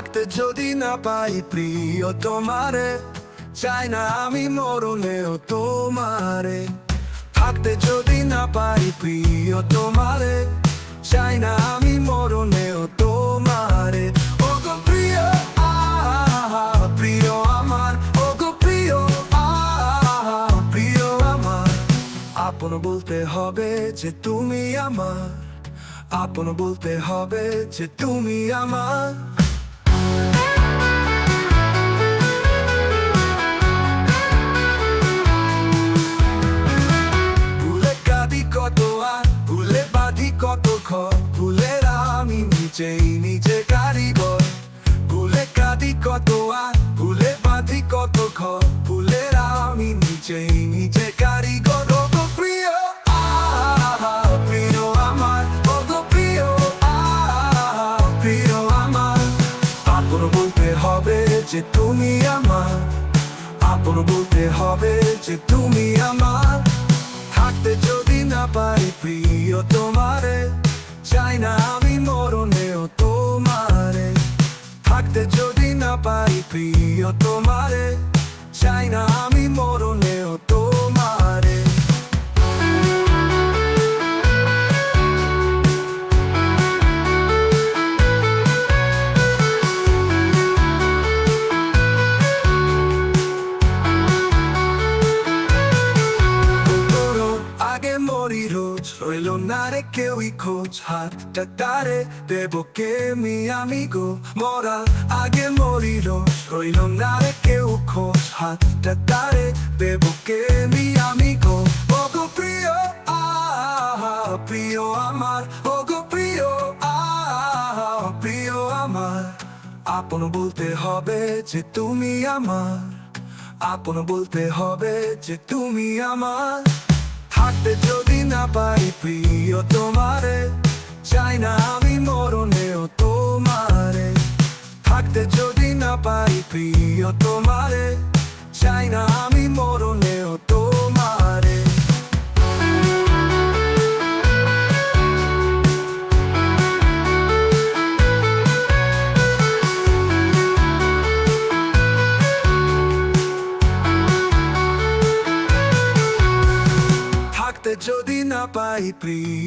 থাকতে যদি না পাই প্রিয় তোমারে, চাই না আমি মরণেও তোমারে। থাকতে যদি না পাই প্রিয় তোমারে, চাই না আমি মরণেও তোমারে। ওগো প্রিয় প্রিয় আমার, ওগো প্রিয় প্রিয় আমার। আপন বলতে হবে যে তুমি আমার, আপন বলতে হবে যে তুমি আমার। ভুলে কাঁদি কত আর ভুলে বাঁধি কত ঘর, ভুলের আমি নিজে কারিগর। ভুলে কাঁদি কত আর ভুলে বাঁধি কত ঘর, ভুলের আমি নিজে কারিগর। ওগো প্রিয় প্রিয় আমার, ওগো প্রিয় প্রিয় আমার। আপন বলতে হবে যে তুমি আমার, আপন বলতে হবে যে তুমি আমার। থাকতে যদি না পাই প্রিয় তোমারে, চাই না আমি মরণেও তোমারে। থাকতে যদি না পাই প্রিয় তোমারে, চাই না আমি মরণেও তোমারে। আগে মরি রোজ, রইল না রে কেউই খোঁজ। হাতটা তারে দেব কে আমি গো মরা। আগে মরি রোজ, রইল না রে কেউ খোঁজ। হাতটা তারে দেব কে আমি গো। ওগো প্রিয় প্রিয় আমার, ওগো প্রিয় প্রিয় আমার। আপন বলতে হবে যে তুমি আমার, আপন বলতে হবে যে তুমি আমার। থাকতে যদি না পাই প্রিয় তোমারে, চাই না আমি মরণেও তোমারে। থাকতে যদি না পাই প্রিয় তোমারে, চাই না আমি মরণেও তোমারে। থাকতে যদি না পাই প্রিয়